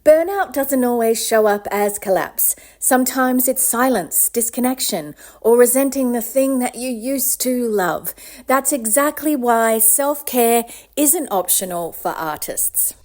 Burnout doesn't always show up as collapse. Sometimes it's silence, disconnection, or resenting the thing that you used to love. That's exactly why self-care isn't optional for artists.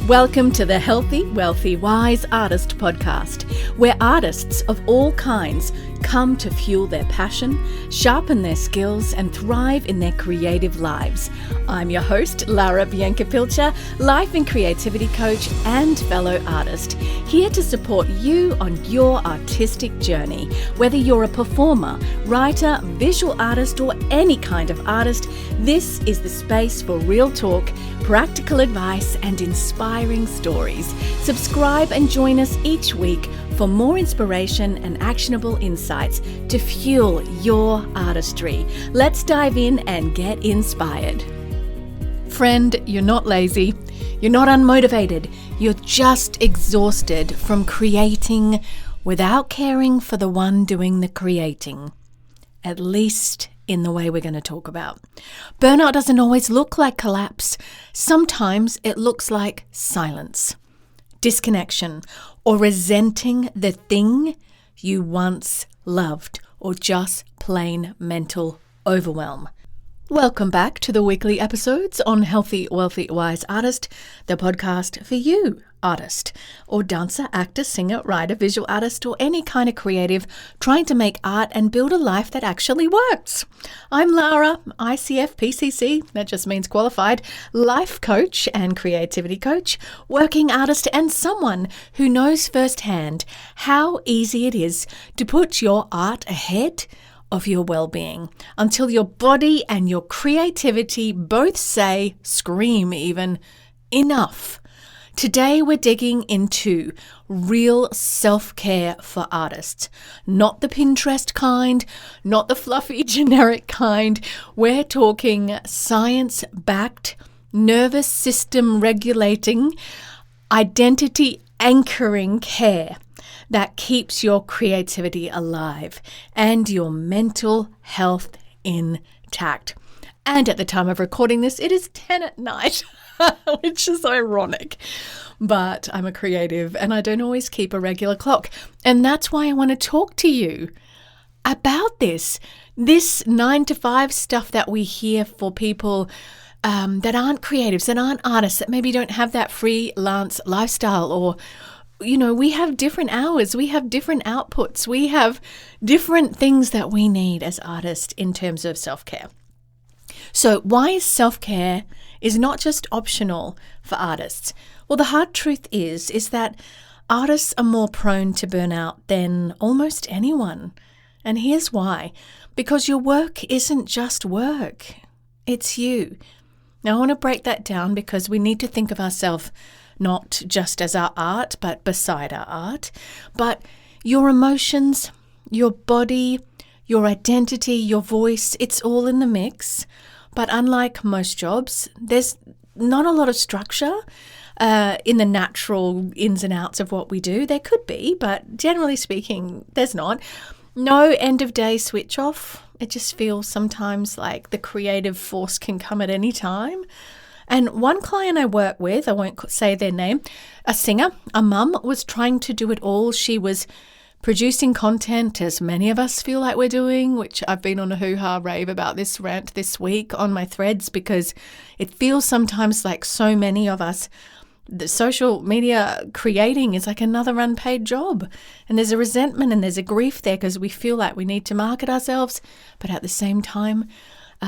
Welcome to the Healthy, Wealthy, Wise Artist podcast, where artists of all kinds come to fuel their passion, sharpen their skills, and thrive in their creative lives. I'm your host, Lara Bianca-Pilcher, life and creativity coach and fellow artist, here to support you on your artistic journey. Whether you're a performer, writer, visual artist, or any kind of artist, this is the space for real talk, practical advice, and inspiring stories. Subscribe and join us each week for more inspiration and actionable insights to fuel your artistry. Let's dive in and get inspired. Friend, you're not lazy. You're not unmotivated. You're just exhausted from creating without caring for the one doing the creating. At least in the way we're going to talk about. Burnout doesn't always look like collapse. Sometimes it looks like silence, disconnection, or resenting the thing you once loved, or just plain mental overwhelm. Welcome back to the weekly episodes on Healthy, Wealthy, Wise Artist, the podcast for you, artist, or dancer, actor, singer, writer, visual artist, or any kind of creative trying to make art and build a life that actually works. I'm Lara, ICF PCC, that just means qualified, life coach and creativity coach, working artist, and someone who knows firsthand how easy it is to put your art ahead of your well-being until your body and your creativity both say, scream even, enough. Today we're digging into real self-care for artists. Not the Pinterest kind, not the fluffy generic kind. We're talking science-backed, nervous system regulating, identity anchoring care that keeps your creativity alive and your mental health intact. And at the time of recording this, it is 10 at night, which is ironic. But I'm a creative and I don't always keep a regular clock. And that's why I want to talk to you about this 9-to-5 stuff that we hear for people that aren't creatives, that aren't artists, that maybe don't have that freelance lifestyle, or we have different hours, we have different outputs, we have different things that we need as artists in terms of self-care. So why self-care is not just optional for artists? Well, the hard truth is that artists are more prone to burnout than almost anyone. And here's why. Because your work isn't just work, it's you. Now I want to break that down because we need to think of ourselves not just as our art, but beside our art. But your emotions, your body, your identity, your voice, it's all in the mix. But unlike most jobs, there's not a lot of structure in the natural ins and outs of what we do. There could be, but generally speaking, there's not. No end of day switch off. It just feels sometimes like the creative force can come at any time. And one client I work with, I won't say their name, a singer, a mum, was trying to do it all. She was producing content, as many of us feel like we're doing, which I've been on a hoo-ha rave about this rant this week on my threads, because it feels sometimes like so many of us, the social media creating is like another unpaid job. And there's a resentment and there's a grief there because we feel like we need to market ourselves, but at the same time,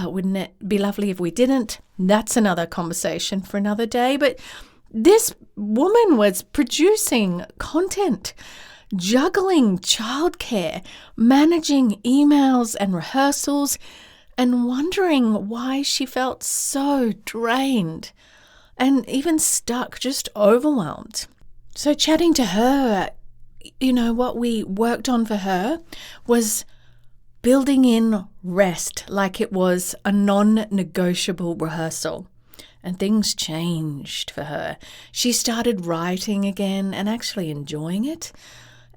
wouldn't it be lovely if we didn't? That's another conversation for another day. But this woman was producing content, juggling childcare, managing emails and rehearsals, and wondering why she felt so drained and even stuck, just overwhelmed. So chatting to her, what we worked on for her was building in rest like it was a non-negotiable rehearsal. And things changed for her. She started writing again and actually enjoying it.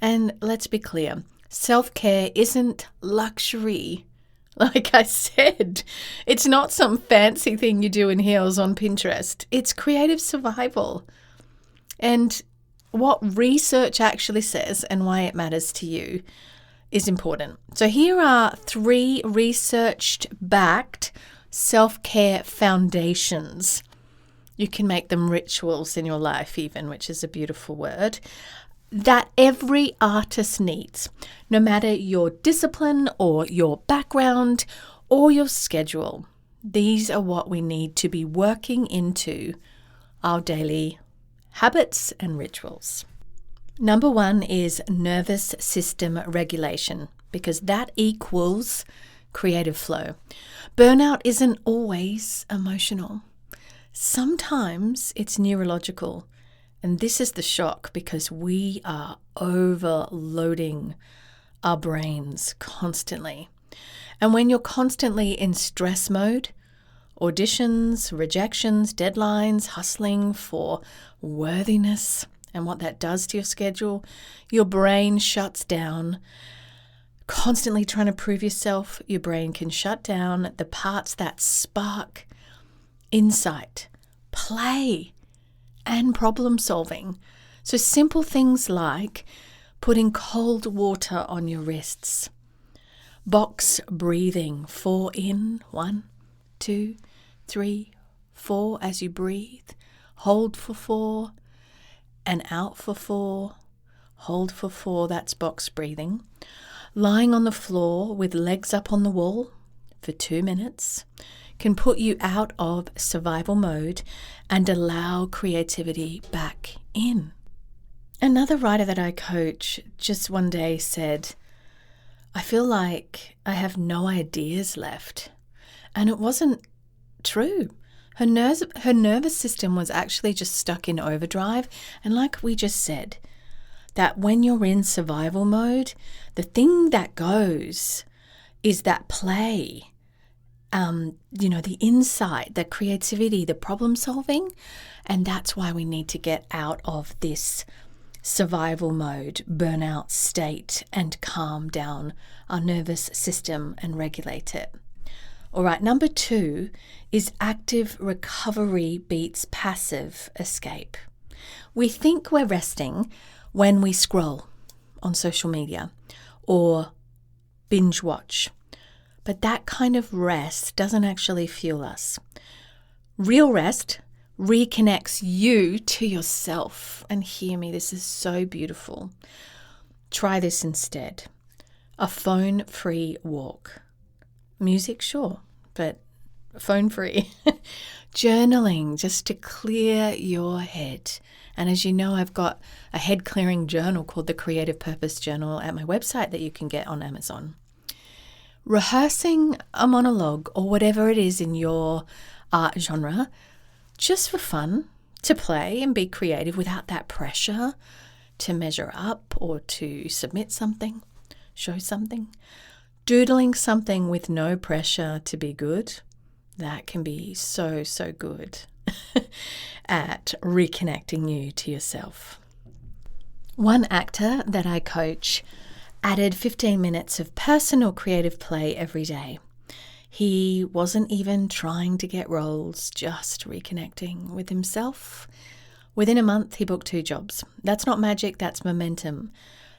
And let's be clear, self-care isn't luxury. Like I said, it's not some fancy thing you do in heels on Pinterest. It's creative survival. And what research actually says and why it matters to you is important. So here are 3 research-backed self-care foundations. You can make them rituals in your life even, which is a beautiful word, that every artist needs, no matter your discipline or your background or your schedule. These are what we need to be working into our daily habits and rituals. Number 1 is nervous system regulation, because that equals creative flow. Burnout isn't always emotional. Sometimes it's neurological. And this is the shock, because we are overloading our brains constantly. And when you're constantly in stress mode, auditions, rejections, deadlines, hustling for worthiness, and what that does to your schedule, your brain shuts down. Constantly trying to prove yourself, your brain can shut down the parts that spark insight, play, and problem solving. So simple things like putting cold water on your wrists, box breathing, 4 in, 1, 2, 3, 4 as you breathe, hold for 4, and out for 4, hold for 4, that's box breathing. Lying on the floor with legs up on the wall for 2 minutes can put you out of survival mode and allow creativity back in. Another writer that I coach just one day said, I feel like I have no ideas left. And it wasn't true. Her nervous system was actually just stuck in overdrive. And like we just said, that when you're in survival mode, the thing that goes is that play, the insight, the creativity, the problem solving. And that's why we need to get out of this survival mode, burnout state, and calm down our nervous system and regulate it. All right, number 2 is active recovery beats passive escape. We think we're resting when we scroll on social media or binge watch, but that kind of rest doesn't actually fuel us. Real rest reconnects you to yourself. And hear me, this is so beautiful. Try this instead. A phone-free walk. Music, sure, but phone-free. Journaling, just to clear your head. And as you know, I've got a head-clearing journal called the Creative Purpose Journal at my website that you can get on Amazon. Rehearsing a monologue or whatever it is in your art genre, just for fun, to play and be creative without that pressure to measure up or to submit something, show something. Doodling something with no pressure to be good, that can be so, so good at reconnecting you to yourself. One actor that I coach added 15 minutes of personal creative play every day. He wasn't even trying to get roles, just reconnecting with himself. Within a month, he booked 2 jobs. That's not magic, that's momentum.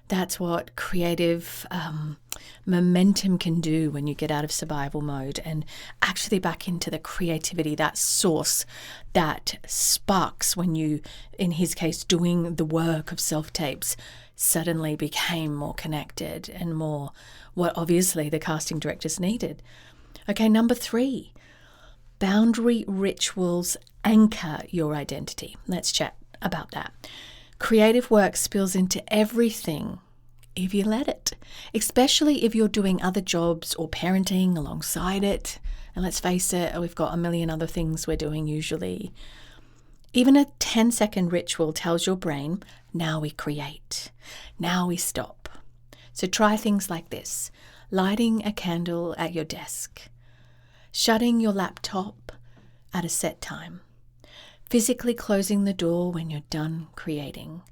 That's what creative momentum can do when you get out of survival mode and actually back into the creativity, that source that sparks when you, in his case, doing the work of self-tapes, suddenly became more connected and more what obviously the casting directors needed. Okay, number 3, boundary rituals anchor your identity. Let's chat about that. Creative work spills into everything if you let it, especially if you're doing other jobs or parenting alongside it. And let's face it, we've got a million other things we're doing usually. Even a 10-second ritual tells your brain, now we create, now we stop. So try things like this: lighting a candle at your desk, shutting your laptop at a set time, physically closing the door when you're done creating.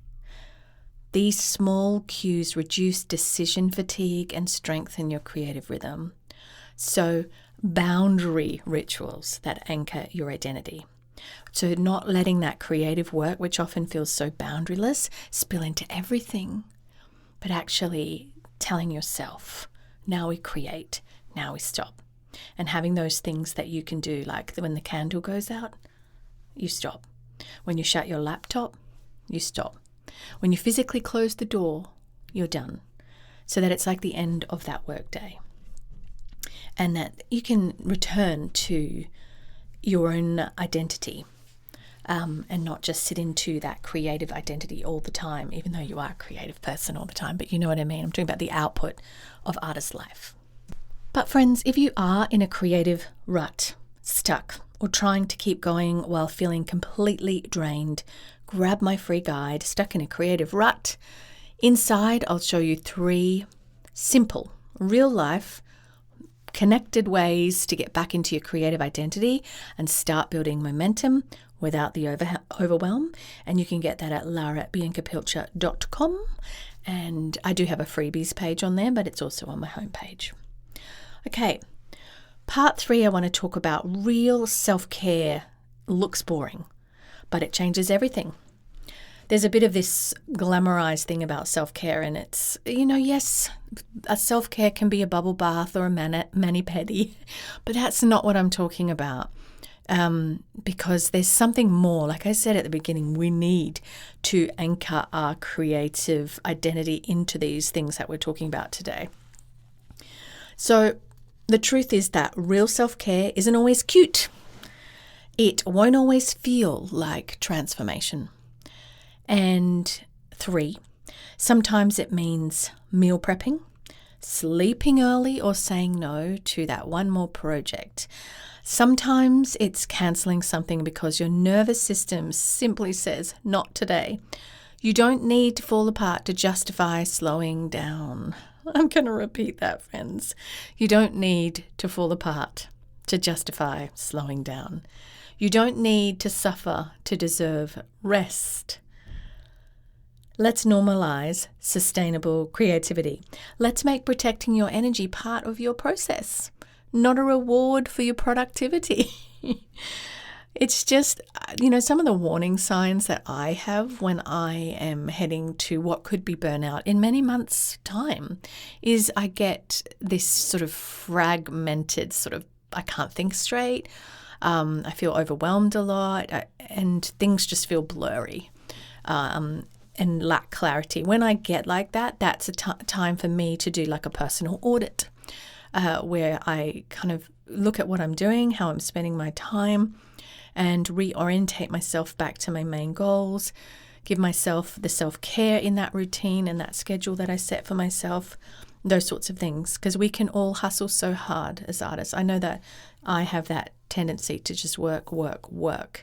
These small cues reduce decision fatigue and strengthen your creative rhythm. So, boundary rituals that anchor your identity. So not letting that creative work, which often feels so boundaryless, spill into everything, but actually telling yourself, now we create, now we stop. And having those things that you can do, like when the candle goes out, you stop. When you shut your laptop, you stop. When you physically close the door, you're done. So that it's like the end of that work day. And that you can return to your own identity and not just sit into that creative identity all the time, even though you are a creative person all the time. But you know what I mean? I'm talking about the output of artist life. But friends, if you are in a creative rut, stuck, or trying to keep going while feeling completely drained, grab my free guide, Stuck in a Creative Rut. Inside, I'll show you 3 simple, real-life, connected ways to get back into your creative identity and start building momentum without the overwhelm. And you can get that at lara@biancapilcher.com. And I do have a freebies page on there, but it's also on my homepage. Okay, part 3, I want to talk about real self-care looks boring, but it changes everything. There's a bit of this glamorized thing about self-care, and it's, yes, a self-care can be a bubble bath or a mani-pedi, but that's not what I'm talking about. Because there's something more. Like I said at the beginning, we need to anchor our creative identity into these things that we're talking about today. So the truth is that real self-care isn't always cute. It won't always feel like transformation. And 3, sometimes it means meal prepping, sleeping early, or saying no to that one more project. Sometimes it's cancelling something because your nervous system simply says, not today. You don't need to fall apart to justify slowing down. I'm going to repeat that, friends. You don't need to fall apart to justify slowing down. You don't need to suffer to deserve rest. Let's normalize sustainable creativity. Let's make protecting your energy part of your process, not a reward for your productivity. It's just, some of the warning signs that I have when I am heading to what could be burnout in many months' time is I get this sort of fragmented I can't think straight. I feel overwhelmed a lot and things just feel blurry. And lack clarity. When I get like that, that's a time for me to do like a personal audit where I kind of look at what I'm doing, how I'm spending my time, and reorientate myself back to my main goals, give myself the self-care in that routine and that schedule that I set for myself, those sorts of things, because we can all hustle so hard as artists. I know that I have that tendency to just work. But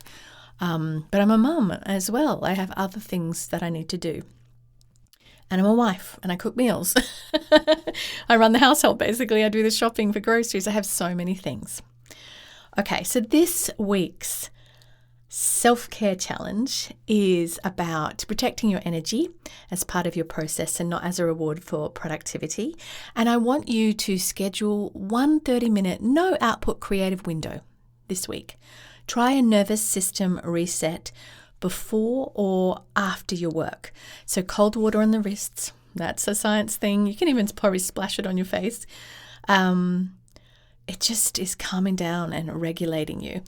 I'm a mum as well. I have other things that I need to do. And I'm a wife and I cook meals. I run the household, basically. I do the shopping for groceries. I have so many things. Okay, so this week's self-care challenge is about protecting your energy as part of your process and not as a reward for productivity. And I want you to schedule one 30-minute no output creative window this week. Try a nervous system reset before or after your work. So cold water on the wrists, that's a science thing. You can even probably splash it on your face. It just is calming down and regulating you.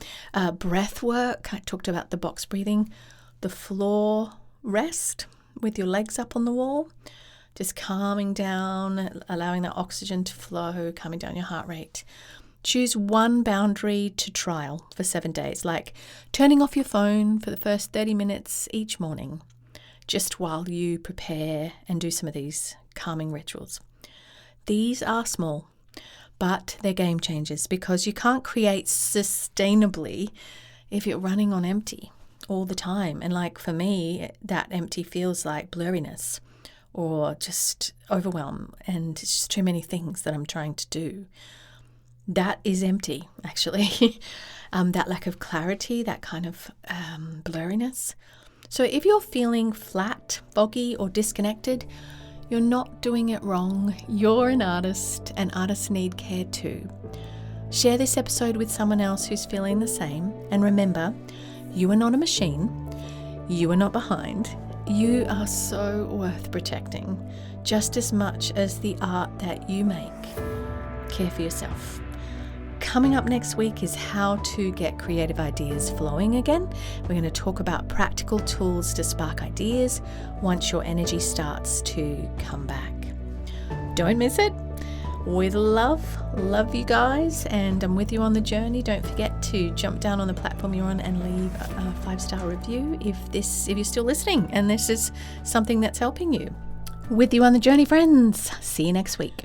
Breath work, I talked about the box breathing, the floor rest with your legs up on the wall, just calming down, allowing that oxygen to flow, calming down your heart rate. Choose one boundary to trial for 7 days, like turning off your phone for the first 30 minutes each morning, just while you prepare and do some of these calming rituals. These are small, but they're game changers because you can't create sustainably if you're running on empty all the time. And like for me, that empty feels like blurriness or just overwhelm, and it's just too many things that I'm trying to do. That is empty, actually. That lack of clarity, that kind of blurriness. So if you're feeling flat, foggy, or disconnected, you're not doing it wrong. You're an artist, and artists need care too. Share this episode with someone else who's feeling the same. And remember, You are not a machine. You are not behind. You are so worth protecting, just as much as the art that you make. Care for yourself. Coming up next week is how to get creative ideas flowing again. We're going to talk about practical tools to spark ideas once your energy starts to come back. Don't miss it. With love you guys, and I'm with you on the journey. Don't forget to jump down on the platform you're on and leave a 5-star review if you're still listening and this is something that's helping you. With you on the journey, friends. See you next week.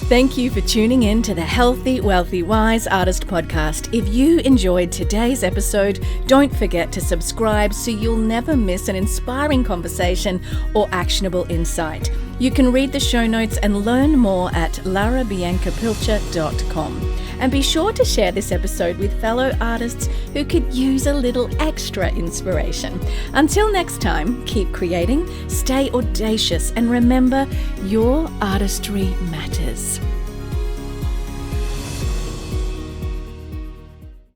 Thank you for tuning in to the Healthy, Wealthy, Wise Artist podcast. If you enjoyed today's episode, don't forget to subscribe so you'll never miss an inspiring conversation or actionable insight. You can read the show notes and learn more at larabiancapilcher.com. And be sure to share this episode with fellow artists who could use a little extra inspiration. Until next time, keep creating, stay audacious, and remember, your artistry matters.